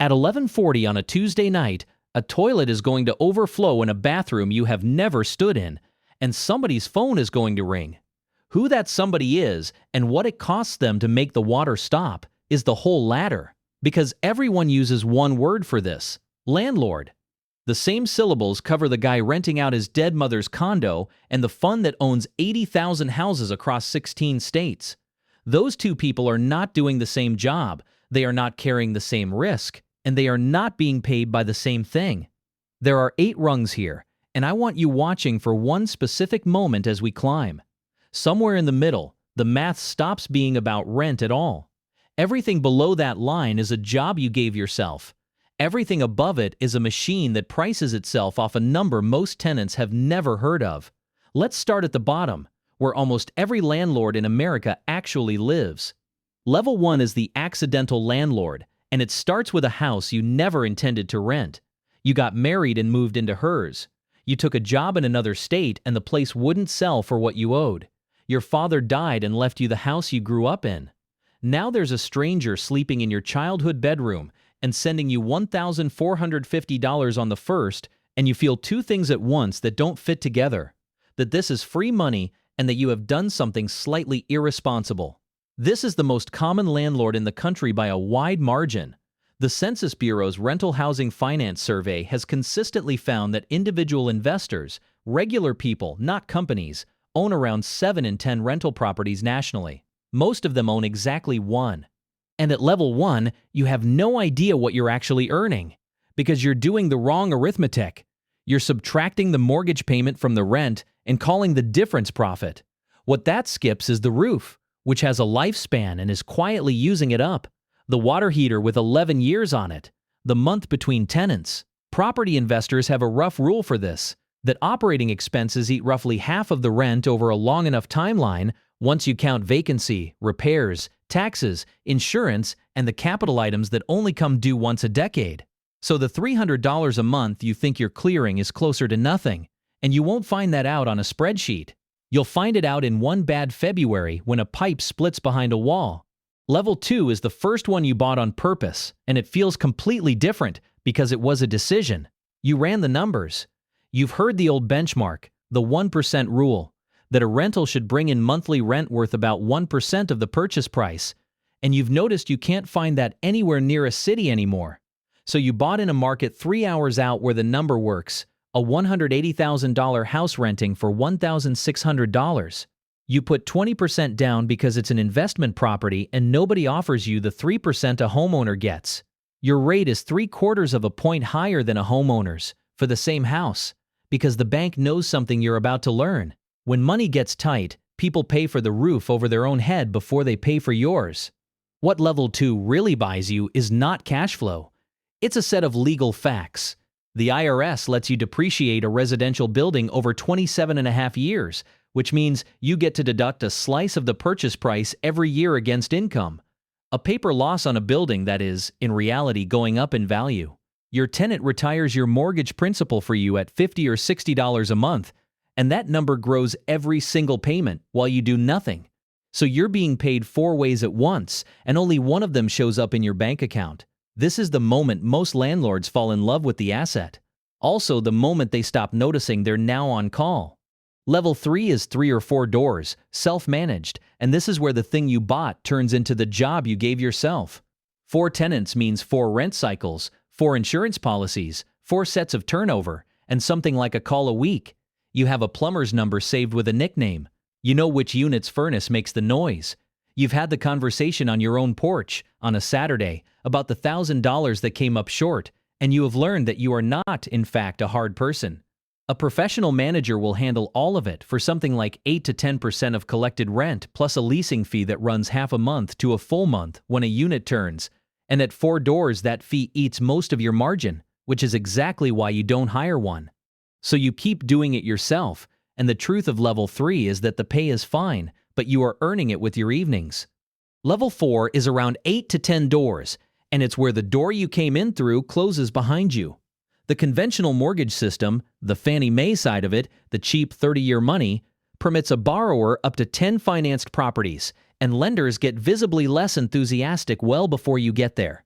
At 11:40 on a Tuesday night, a toilet is going to overflow in a bathroom you have never stood in, and somebody's phone is going to ring. Who that somebody is and what it costs them to make the water stop is the whole ladder, because everyone uses one word for this: landlord. The same syllables cover the guy renting out his dead mother's condo and the fund that owns 80,000 houses across 16 states. Those two people are not doing the same job, they are not carrying the same risk, and they are not being paid by the same thing. There are 8 rungs here, and I want you watching for one specific moment as we climb. Somewhere in the middle, the math stops being about rent at all. Everything below that line is a job you gave yourself. Everything above it is a machine that prices itself off a number most tenants have never heard of. Let's start at the bottom, where almost every landlord in America actually lives. Level 1 is the accidental landlord, and it starts with a house you never intended to rent. You got married and moved into hers. You took a job in another state and the place wouldn't sell for what you owed. Your father died and left you the house you grew up in. Now there's a stranger sleeping in your childhood bedroom and sending you $1,450 on the first, and you feel two things at once that don't fit together: that this is free money and that you have done something slightly irresponsible. This is the most common landlord in the country by a wide margin. The Census Bureau's Rental Housing Finance Survey has consistently found that individual investors, regular people, not companies, own around 7 in 10 rental properties nationally. Most of them own exactly one. And at level 1, you have no idea what you're actually earning, because you're doing the wrong arithmetic. You're subtracting the mortgage payment from the rent and calling the difference profit. What that skips is the roof, which has a lifespan and is quietly using it up, the water heater with 11 years on it, the month between tenants. Property investors have a rough rule for this, that operating expenses eat roughly half of the rent over a long enough timeline once you count vacancy, repairs, taxes, insurance, and the capital items that only come due once a decade. So the $300 a month you think you're clearing is closer to nothing, and you won't find that out on a spreadsheet. You'll find it out in one bad February when a pipe splits behind a wall. Level 2 is the first one you bought on purpose, and it feels completely different because it was a decision. You ran the numbers. You've heard the old benchmark, the 1% rule, that a rental should bring in monthly rent worth about 1% of the purchase price, and you've noticed you can't find that anywhere near a city anymore. So you bought in a market 3 hours out where the number works, a $180,000 house renting for $1,600. You put 20% down because it's an investment property and nobody offers you the 3% a homeowner gets. Your rate is 3/4 of a point higher than a homeowner's for the same house, because the bank knows something you're about to learn. When money gets tight, people pay for the roof over their own head before they pay for yours. What level 2 really buys you is not cash flow. It's a set of legal facts. The IRS lets you depreciate a residential building over 27.5 years, which means you get to deduct a slice of the purchase price every year against income. A paper loss on a building that is, in reality, going up in value. Your tenant retires your mortgage principal for you at $50 or $60 a month, and that number grows every single payment while you do nothing. So you're being paid 4 ways at once, and only one of them shows up in your bank account. This is the moment most landlords fall in love with the asset. Also, the moment they stop noticing they're now on call. Level 3 is 3 or 4 doors, self-managed, and this is where the thing you bought turns into the job you gave yourself. 4 tenants means 4 rent cycles, 4 insurance policies, 4 sets of turnover, and something like a call a week. You have a plumber's number saved with a nickname. You know which unit's furnace makes the noise. You've had the conversation on your own porch on a Saturday about the $1,000 that came up short, and you have learned that you are not, in fact, a hard person. A professional manager will handle all of it for something like 8 to 10% of collected rent plus a leasing fee that runs half a month to a full month when a unit turns. And at 4 doors, that fee eats most of your margin, which is exactly why you don't hire one. So you keep doing it yourself, and the truth of level 3 is that the pay is fine, but you are earning it with your evenings. Level 4 is around 8 to 10 doors, and it's where the door you came in through closes behind you. The conventional mortgage system, the Fannie Mae side of it, the cheap 30-year money, permits a borrower up to 10 financed properties, and lenders get visibly less enthusiastic well before you get there.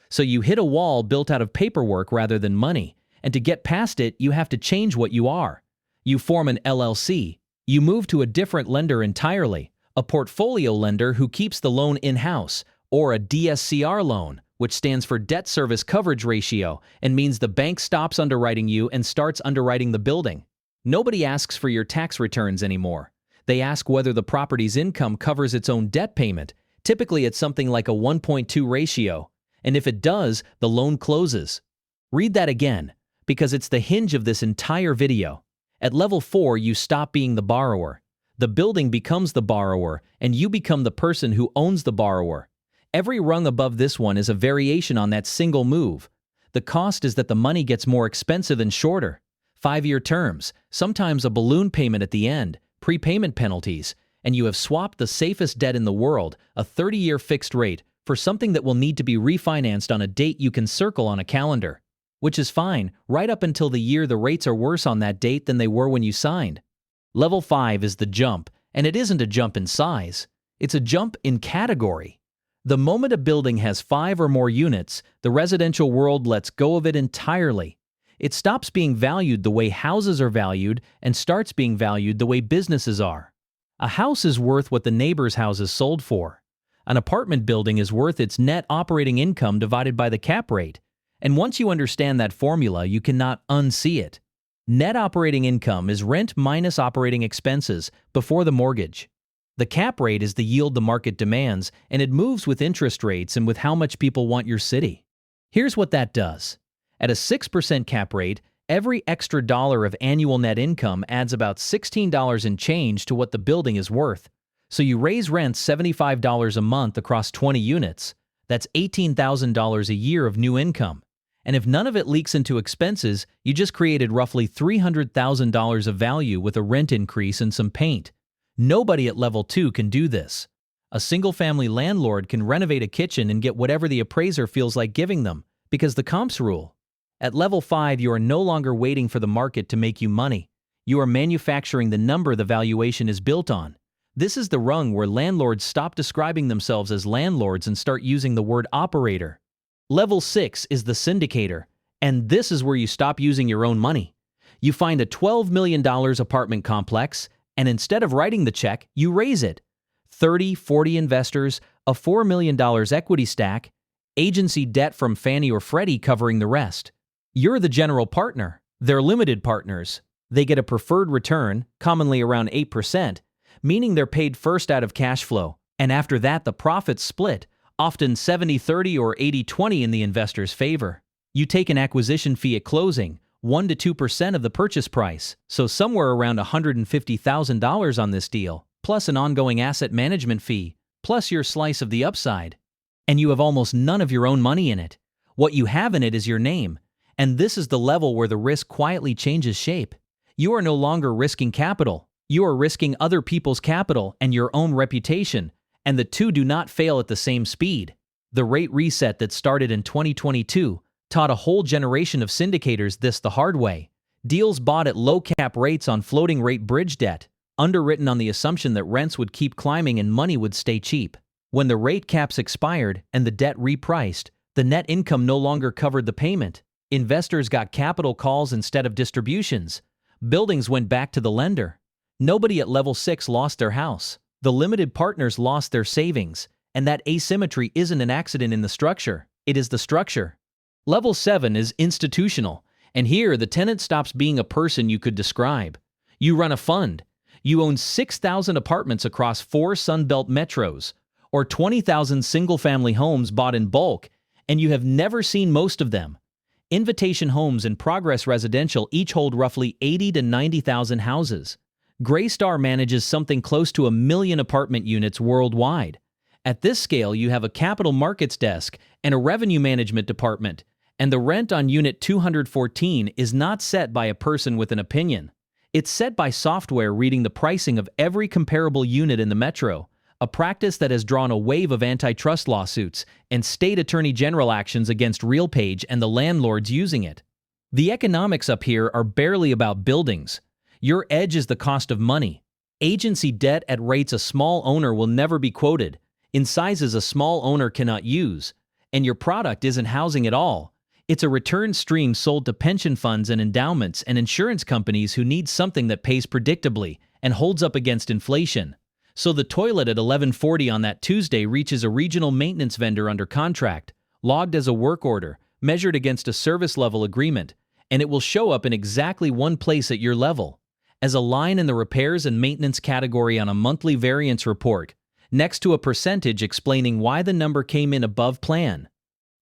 So you hit a wall built out of paperwork rather than money, and to get past it, you have to change what you are. You form an LLC. You move to a different lender entirely, a portfolio lender who keeps the loan in-house, or a DSCR loan, which stands for Debt Service Coverage Ratio and means the bank stops underwriting you and starts underwriting the building. Nobody asks for your tax returns anymore. They ask whether the property's income covers its own debt payment. Typically, it's something like a 1.2 ratio, and if it does, the loan closes. Read that again, because it's the hinge of this entire video. At level 4, you stop being the borrower. The building becomes the borrower, and you become the person who owns the borrower. Every rung above this one is a variation on that single move. The cost is that the money gets more expensive and shorter. 5-year terms, sometimes a balloon payment at the end, prepayment penalties, and you have swapped the safest debt in the world, a 30-year fixed rate, for something that will need to be refinanced on a date you can circle on a calendar. Which is fine, right up until the year the rates are worse on that date than they were when you signed. Level 5 is the jump, and it isn't a jump in size. It's a jump in category. The moment a building has 5 or more units, the residential world lets go of it entirely. It stops being valued the way houses are valued and starts being valued the way businesses are. A house is worth what the neighbor's house is sold for. An apartment building is worth its net operating income divided by the cap rate. And once you understand that formula, you cannot unsee it. Net operating income is rent minus operating expenses before the mortgage. The cap rate is the yield the market demands, and it moves with interest rates and with how much people want your city. Here's what that does. At a 6% cap rate, every extra dollar of annual net income adds about $16 in change to what the building is worth. So you raise rent $75 a month across 20 units. That's $18,000 a year of new income. And if none of it leaks into expenses, you just created roughly $300,000 of value with a rent increase and some paint. Nobody at level 2 can do this. A single-family landlord can renovate a kitchen and get whatever the appraiser feels like giving them, because the comps rule. At level 5, you are no longer waiting for the market to make you money. You are manufacturing the number the valuation is built on. This is the rung where landlords stop describing themselves as landlords and start using the word operator. Level 6 is the syndicator, and this is where you stop using your own money. You find a $12 million apartment complex, and instead of writing the check, you raise it. 30, 40 investors, a $4 million equity stack, agency debt from Fannie or Freddie covering the rest. You're the general partner. They're limited partners. They get a preferred return, commonly around 8%, meaning they're paid first out of cash flow, and after that the profits split, often 70-30 or 80-20 in the investor's favor. You take an acquisition fee at closing, 1 to 2% of the purchase price, so somewhere around $150,000 on this deal, plus an ongoing asset management fee, plus your slice of the upside. And you have almost none of your own money in it. What you have in it is your name. And this is the level where the risk quietly changes shape. You are no longer risking capital. You are risking other people's capital and your own reputation, and the two do not fail at the same speed. The rate reset that started in 2022 taught a whole generation of syndicators this the hard way. Deals bought at low cap rates on floating rate bridge debt, underwritten on the assumption that rents would keep climbing and money would stay cheap. When the rate caps expired and the debt repriced, the net income no longer covered the payment. Investors got capital calls instead of distributions. Buildings went back to the lender. Nobody at level 6 lost their house. The limited partners lost their savings, and that asymmetry isn't an accident in the structure. It is the structure. Level 7 is institutional, and here the tenant stops being a person you could describe. You run a fund. You own 6,000 apartments across 4 Sunbelt metros, or 20,000 single-family homes bought in bulk, and you have never seen most of them. Invitation Homes and Progress Residential each hold roughly 80 to 90,000 houses. Greystar manages something close to 1 million apartment units worldwide. At this scale, you have a capital markets desk and a revenue management department, and the rent on Unit 214 is not set by a person with an opinion. It's set by software reading the pricing of every comparable unit in the metro, a practice that has drawn a wave of antitrust lawsuits and state attorney general actions against RealPage and the landlords using it. The economics up here are barely about buildings. Your edge is the cost of money. Agency debt at rates a small owner will never be quoted, in sizes a small owner cannot use, And your product isn't housing at all. It's a return stream sold to pension funds and endowments and insurance companies who need something that pays predictably and holds up against inflation. So the toilet at 11:40 on that Tuesday reaches a regional maintenance vendor under contract, logged as a work order, measured against a service level agreement, and it will show up in exactly one place at your level, as a line in the repairs and maintenance category on a monthly variance report, next to a percentage explaining why the number came in above plan.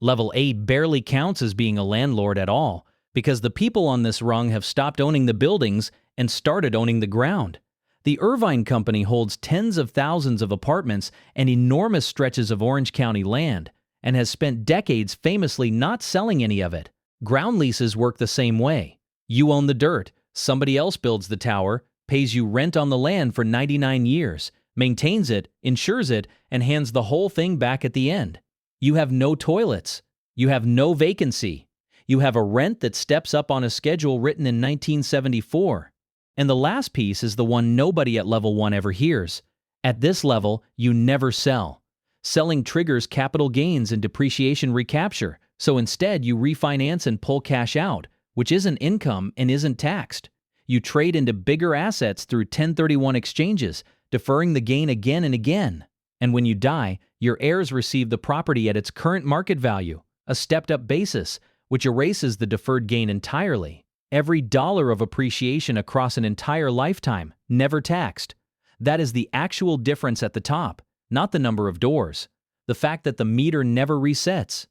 Level A barely counts as being a landlord at all, because the people on this rung have stopped owning the buildings and started owning the ground. The Irvine Company holds tens of thousands of apartments and enormous stretches of Orange County land, and has spent decades famously not selling any of it. Ground leases work the same way. You own the dirt, somebody else builds the tower, pays you rent on the land for 99 years, maintains it, insures it, and hands the whole thing back at the end. You have no toilets. You have no vacancy. You have a rent that steps up on a schedule written in 1974. And the last piece is the one nobody at level 1 ever hears. At this level, you never sell. Selling triggers capital gains and depreciation recapture, so instead you refinance and pull cash out, which isn't income and isn't taxed. You trade into bigger assets through 1031 exchanges, deferring the gain again and again. And when you die, your heirs receive the property at its current market value, a stepped-up basis, which erases the deferred gain entirely. Every dollar of appreciation across an entire lifetime, never taxed. That is the actual difference at the top, not the number of doors. The fact that the meter never resets.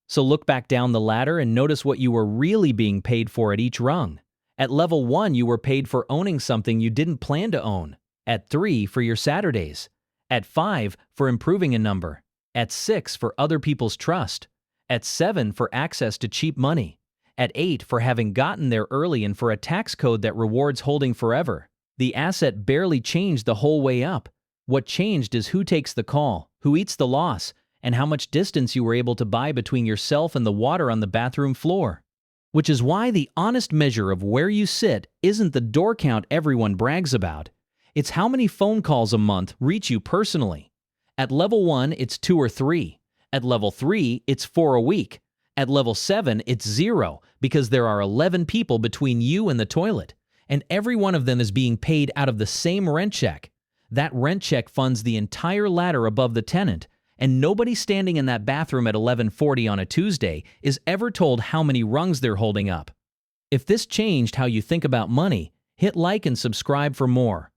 So look back down the ladder and notice what you were really being paid for at each rung. At level 1, you were paid for owning something you didn't plan to own. At 3, for your Saturdays. At 5, for improving a number. At 6, for other people's trust. At 7, for access to cheap money. At 8, for having gotten there early and for a tax code that rewards holding forever. The asset barely changed the whole way up. What changed is who takes the call, who eats the loss, and how much distance you were able to buy between yourself and the water on the bathroom floor. Which is why the honest measure of where you sit isn't the door count everyone brags about. It's how many phone calls a month reach you personally. At level 1, it's 2 or 3. At level 3, it's 4 a week. At level 7, it's 0, because there are 11 people between you and the toilet, and every one of them is being paid out of the same rent check. That rent check funds the entire ladder above the tenant, and nobody standing in that bathroom at 11:40 on a Tuesday is ever told how many rungs they're holding up. If this changed how you think about money, hit like and subscribe for more.